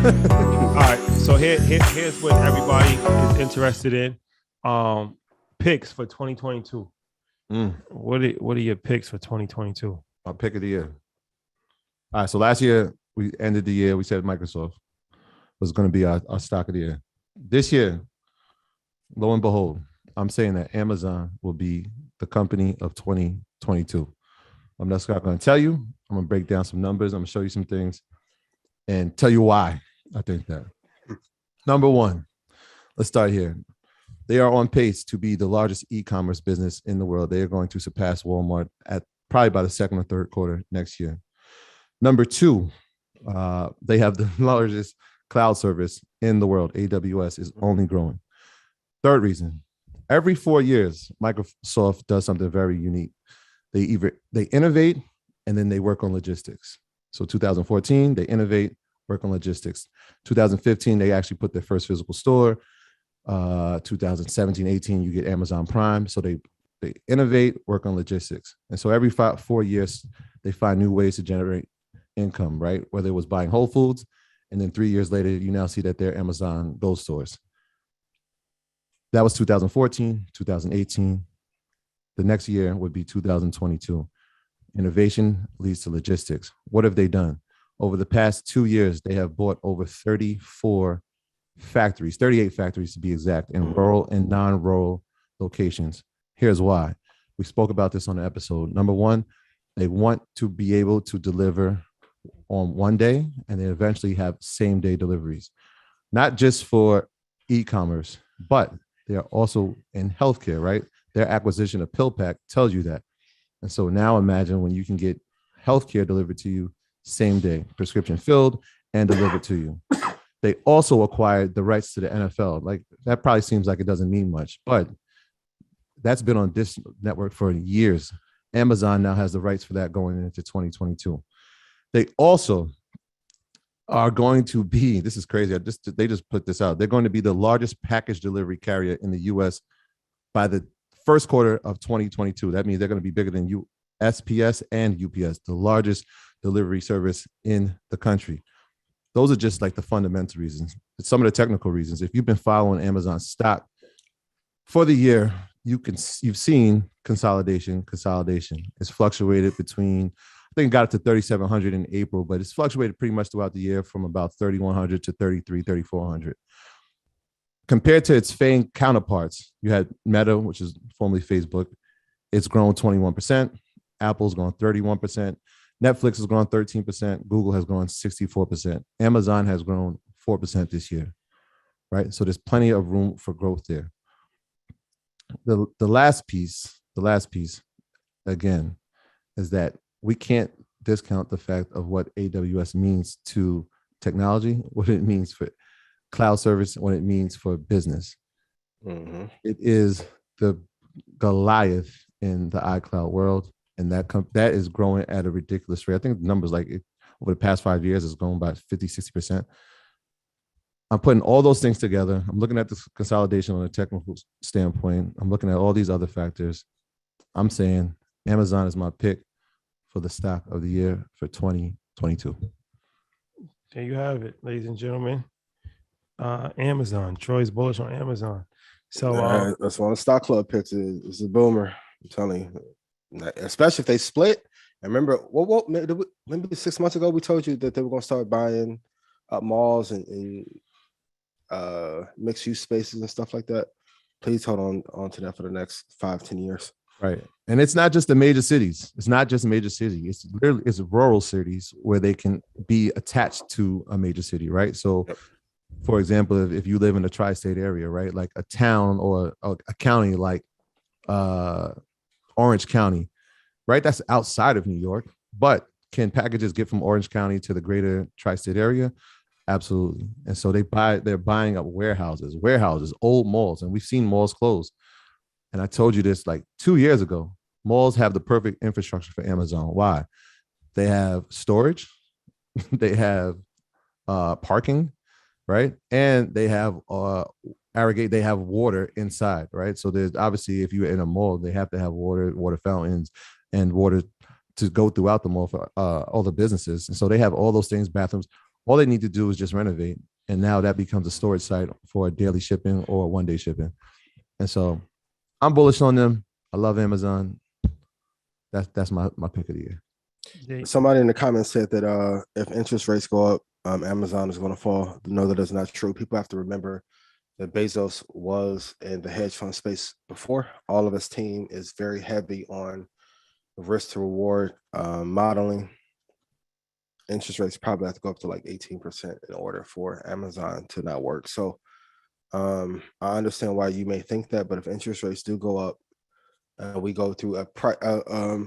All right, so here's what everybody is interested in. Picks for 2022. What are your picks for 2022? My pick of the year. All right, so last year we ended the year. We said Microsoft was going to be our stock of the year. This year, lo and behold, I'm saying that Amazon will be the company of 2022. I'm not going to tell you. I'm going to break down some numbers. I'm going to show you some things and tell you why I think that. Number one, let's start here. They are on pace to be the largest e-commerce business in the world. They are going to surpass Walmart at probably by the second or third quarter next year. Number two, they have the largest cloud service in the world. AWS is only growing. Third reason, every 4 years, Microsoft does something very unique. They innovate and then they work on logistics. So 2014, they innovate, work on logistics. 2015, they actually put their first physical store. 2017, 18, you get Amazon Prime. So they innovate, work on logistics. And so every 4 years, they find new ways to generate income, right? Whether it was buying Whole Foods, and then 3 years later, you now see that they're Amazon Go stores. That was 2014, 2018. The next year would be 2022. Innovation leads to logistics. What have they done? Over the past 2 years, they have bought over 34 factories, 38 factories to be exact, in rural and non-rural locations. Here's why. We spoke about this on the episode. Number one, they want to be able to deliver on one day, and they eventually have same-day deliveries, not just for e-commerce, but they are also in healthcare, right? Their acquisition of PillPack tells you that. And so now imagine when you can get healthcare delivered to you same day, prescription filled and delivered to you. They also acquired the rights to the NFL. Like, that probably seems like it doesn't mean much, but that's been on this network for years. Amazon now has the rights for that going into 2022. They also are going to be, this is crazy, they just put this out. They're going to be the largest package delivery carrier in the US by the first quarter of 2022. That means they're going to be bigger than USPS and UPS, the largest delivery service in the country. Those are just like the fundamental reasons. Some of the technical reasons. If you've been following Amazon stock for the year, you've seen consolidation. It's fluctuated between, I think it got it to 3,700 in April, but it's fluctuated pretty much throughout the year from about 3,100 to 3,400. Compared to its FANG counterparts, you had Meta, which is formerly Facebook. It's grown 21%. Apple's grown 31%. Netflix has grown 13%. Google has grown 64%. Amazon has grown 4% this year, right? So there's plenty of room for growth there. The last piece, again, is that we can't discount the fact of what AWS means to technology, what it means for cloud service, what it means for business. Mm-hmm. It is the Goliath in the iCloud world, and that is growing at a ridiculous rate. I think the numbers over the past 5 years has grown by 50-60%. I'm putting all those things together. I'm looking at this consolidation on a technical standpoint. I'm looking at all these other factors. I'm saying Amazon is my pick for the stock of the year for 2022. There you have it, ladies and gentlemen. Amazon. Troy's bullish on Amazon. So that's one of the stock club picks. It's a boomer. I'm telling you, especially if they split. I remember maybe 6 months ago we told you that they were going to start buying up malls and mixed use spaces and stuff like that. Please hold on to that for the next 5-10 years. Right. And it's not just the major cities. It's not just a major city. It's rural cities where they can be attached to a major city, right? So, for example, if you live in the tri-state area, right, like a town or a county like Orange County, right? That's outside of New York. But can packages get from Orange County to the greater tri-state area? Absolutely. And so they're buying up warehouses, old malls, and we've seen malls close. And I told you this like 2 years ago. Malls have the perfect infrastructure for Amazon. Why? They have storage, they have parking, right? And they have they have water inside, right? So there's obviously, if you're in a mall, they have to have water fountains and water to go throughout the mall for all the businesses. And so they have all those things, bathrooms, all they need to do is just renovate. And now that becomes a storage site for daily shipping or 1-day shipping. And so I'm bullish on them. I love Amazon. That's my pick of the year. Somebody in the comments said that if interest rates go up, Amazon is going to fall. No, that is not true. People have to remember that Bezos was in the hedge fund space before. All of his team is very heavy on risk to reward modeling. Interest rates probably have to go up to like 18% in order for Amazon to not work. So I understand why you may think that, but if interest rates do go up, we go through a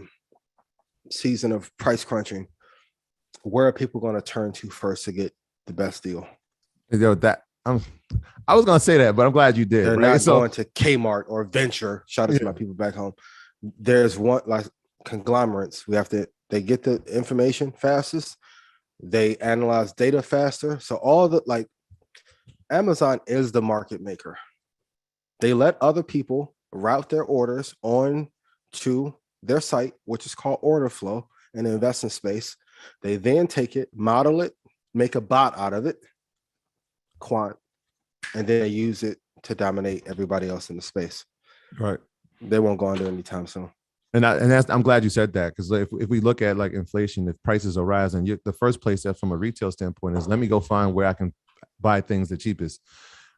season of price crunching, where are people going to turn to first to get the best deal? I was going to say that, but I'm glad you did. They're not going to Kmart or Venture. Shout out to my people back home. There's one like conglomerates. They get the information fastest. They analyze data faster. So Amazon is the market maker. They let other people route their orders on to their site, which is called order flow in the investment space. They then take it, model it, make a bot out of it, quant, and then they use it to dominate everybody else in the space. Right. They won't go under anytime soon. I'm glad you said that, because if we look at like inflation, if prices are rising, the first place that from a retail standpoint is let me go find where I can buy things the cheapest,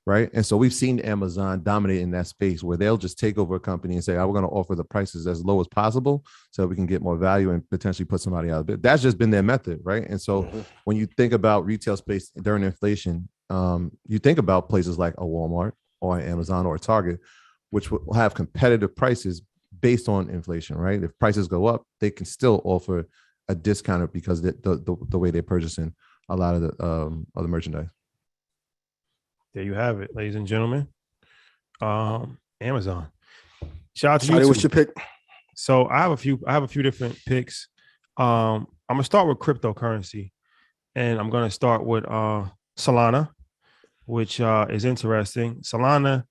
right? And so we've seen Amazon dominate in that space where they'll just take over a company and say, we're going to offer the prices as low as possible so we can get more value and potentially put somebody out of it. That's just been their method, right? And so when you think about retail space during inflation, you think about places like a Walmart or an Amazon or a Target, which will have competitive prices based on inflation, right? If prices go up, they can still offer a discount because the way they're purchasing a lot of the merchandise. There you have it, ladies and gentlemen. Amazon. Shout out to you. What's your pick? So I have a few different picks. I'm gonna start with cryptocurrency, and I'm gonna start with Solana, which is interesting. Solana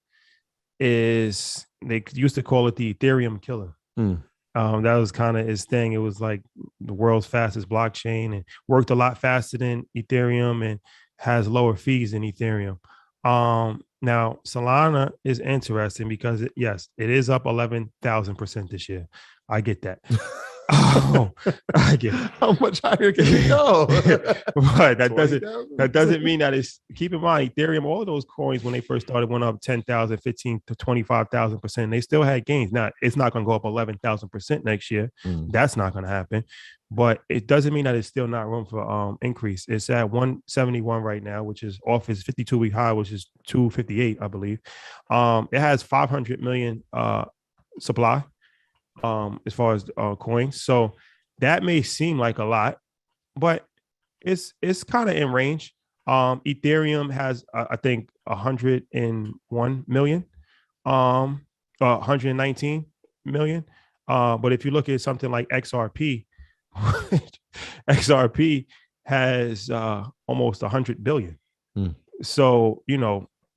is, they used to call it the Ethereum killer. That was kind of his thing. It was like the world's fastest blockchain and worked a lot faster than Ethereum and has lower fees than Ethereum. Now Solana is interesting because it is up 11,000% this year. I get that. I get it. How much higher can it go? But that doesn't mean that it's, keep in mind, Ethereum, all of those coins when they first started went up 10,000, 15 to 25,000%. They still had gains. Now it's not going to go up 11,000% next year. That's not going to happen. But it doesn't mean that it's still not room for increase. It's at 171 right now, which is off its 52-week high, which is 258, I believe. It has 500 million supply as far as coins. So that may seem like a lot, but it's kind of in range. Ethereum has I think 101 million, 119 million. But if you look at something like XRP, XRP has almost 100 billion. So,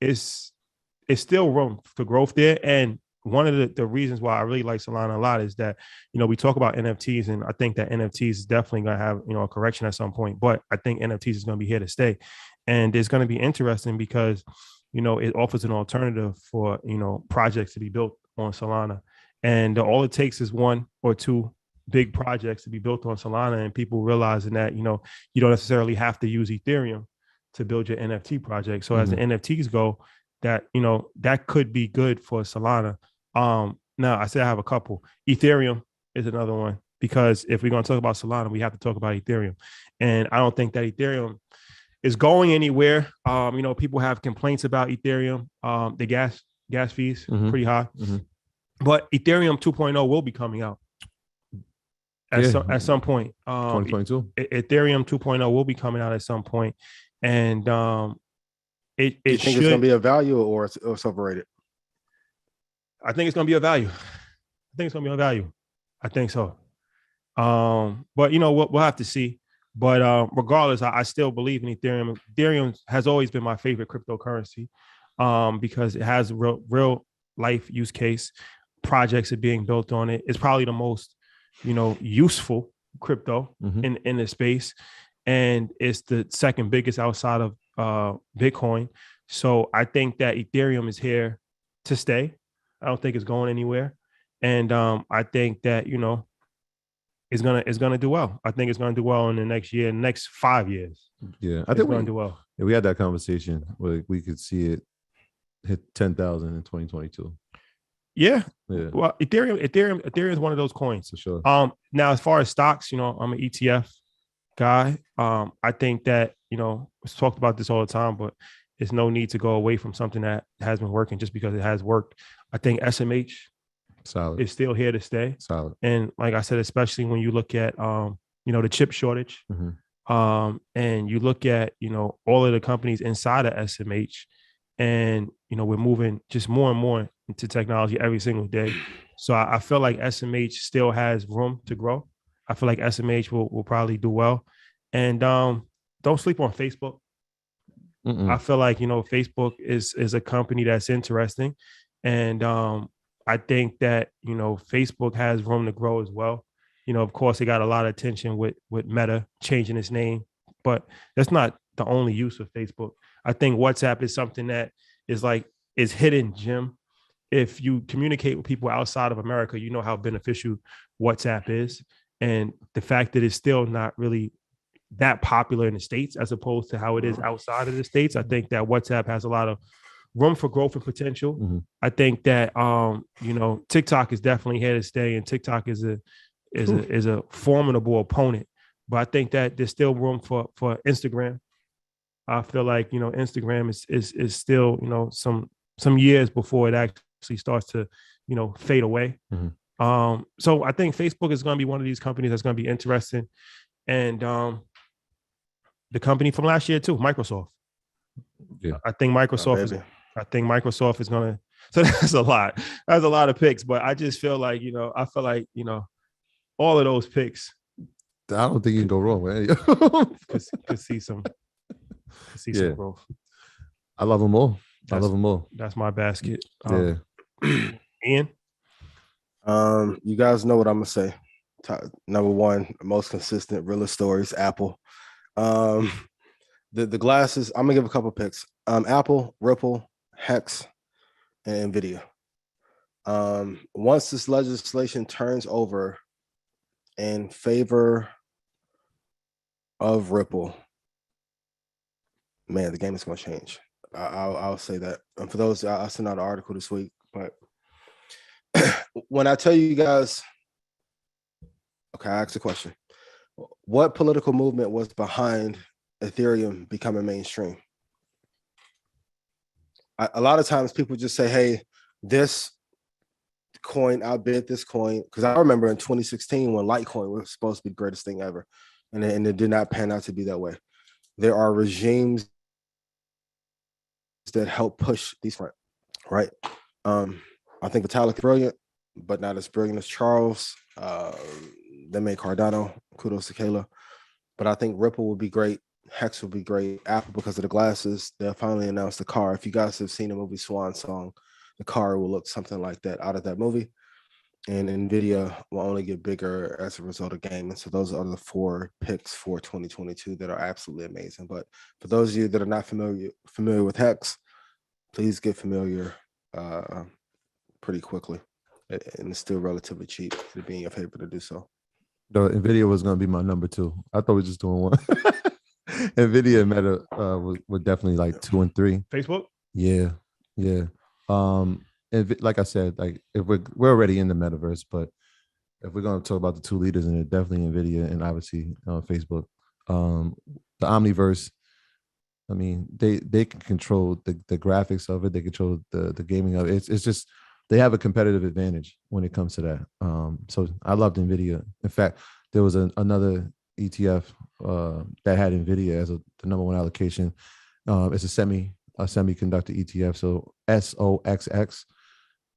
it's still room for growth there. And one of the reasons why I really like Solana a lot is that, we talk about NFTs, and I think that NFTs is definitely going to have, a correction at some point, but I think NFTs is going to be here to stay. And it's going to be interesting because, it offers an alternative for, projects to be built on Solana. And all it takes is one or two big projects to be built on Solana, and people realizing that, you don't necessarily have to use Ethereum to build your NFT project. So as the NFTs go, that, that could be good for Solana. Now I said I have a couple. Ethereum is another one, because if we're going to talk about Solana, we have to talk about Ethereum. And I don't think that Ethereum is going anywhere. People have complaints about Ethereum. The gas fees pretty high. But Ethereum 2.0 will be coming out at some point. 2022. Ethereum 2.0 will be coming out at some point. And it you think should, it's going to be a value or it's overrated? I think it's going to be a value. I think so. But we'll have to see. But regardless, I still believe in Ethereum. Ethereum has always been my favorite cryptocurrency because it has a real life use case. Projects are being built on it. It's probably the most, useful crypto in the space. and it's the second biggest outside of Bitcoin. So I think that Ethereum is here to stay. I don't think it's going anywhere, and I think that it's gonna do well. I think it's gonna do well in the next year, next 5 years. Yeah, I think it's gonna do well. Yeah, we had that conversation where we could see it hit 10,000 in 2022. Yeah. Yeah, Well, Ethereum is one of those coins. for sure. Now as far as stocks, I'm an ETF guy. I think that, we've talked about this all the time, but there's no need to go away from something that has been working just because it has worked. I think SMH Solid. is still here to stay. Solid. And like I said, especially when you look at, the chip shortage, and you look at, all of the companies inside of SMH, and, we're moving just more and more into technology every single day. So I feel like SMH still has room to grow. I feel like SMH will probably do well. And don't sleep on Facebook. I feel like, Facebook is a company that's interesting. And I think that, Facebook has room to grow as well. Of course, it got a lot of attention with Meta changing its name, but that's not the only use of Facebook. I think WhatsApp is something that is hidden gem. If you communicate with people outside of America, you know how beneficial WhatsApp is. And the fact that it's still not really that popular in the States as opposed to how it is outside of the States, I think that WhatsApp has a lot of room for growth and potential. I think that TikTok is definitely here to stay, and TikTok is a formidable opponent. But I think that there's still room for Instagram. I feel like Instagram is still some years before it actually starts to fade away. So I think Facebook is going to be one of these companies that's going to be interesting, and the company from last year too, Microsoft. Yeah, I think Microsoft is going to. So that's a lot. That's a lot of picks, but I just feel like all of those picks. I don't think you can go wrong with any. could see some growth. I love them all. That's my basket. Yeah. Ian? You guys know what I'm gonna say. Number one, most consistent realist stories, Apple. The glasses, I'm gonna give a couple picks. Apple, Ripple, Hex, and Nvidia. Once this legislation turns over in favor of Ripple, man, the game is gonna change. I'll say that. And for those, I'll send out an article this week. But when I tell you guys, okay, I asked a question. What political movement was behind Ethereum becoming mainstream? A lot of times people just say, hey, this coin outbid this coin. Because I remember in 2016 when Litecoin was supposed to be the greatest thing ever. And it did not pan out to be that way. There are regimes that help push these front, right? I think Vitalik is brilliant, but not as brilliant as Charles. They made Cardano. Kudos to Kayla. But I think Ripple would be great. Hex would be great. Apple, because of the glasses, they'll finally announce the car. If you guys have seen the movie Swan Song, the car will look something like that out of that movie. And Nvidia will only get bigger as a result of gaming. So those are the 4 picks for 2022 that are absolutely amazing. But for those of you that are not familiar with Hex, please get familiar pretty quickly. And it's still relatively cheap. It'd be in your favor to do so. No, Nvidia was going to be my number 2. I thought we were just doing one. Nvidia and Meta were definitely like 2 and 3. Facebook? Yeah. And like I said, like if we're already in the metaverse, but if we're going to talk about the 2 leaders in it, definitely Nvidia and obviously Facebook. The Omniverse, I mean, they can control the graphics of it. They control the gaming of it. It's just they have a competitive advantage when it comes to that. So I loved Nvidia. In fact, there was another ETF that had Nvidia as the number 1 allocation. It's a semiconductor ETF. So SOXX,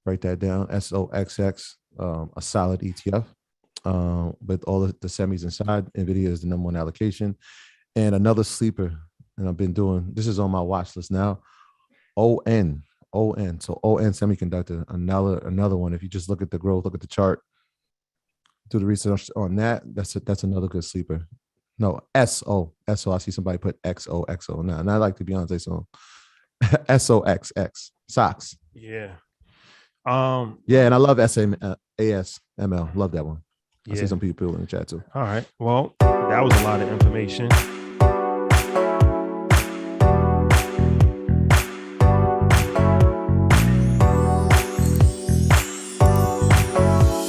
write that down. SOXX, a solid ETF with all of the semis inside. Nvidia is the number 1 allocation. And another sleeper, and I've been doing, this is on my watch list now, ON. So ON Semiconductor, another one. If you just look at the growth, look at the chart, do the research on that. That's another good sleeper. No, SO. I see somebody put XOXO. No, not like the Beyonce song. SOXX. Socks. Yeah. Yeah, and I love ASML. Love that one. I Yeah. see some people in the chat too. All right. Well, that was a lot of information.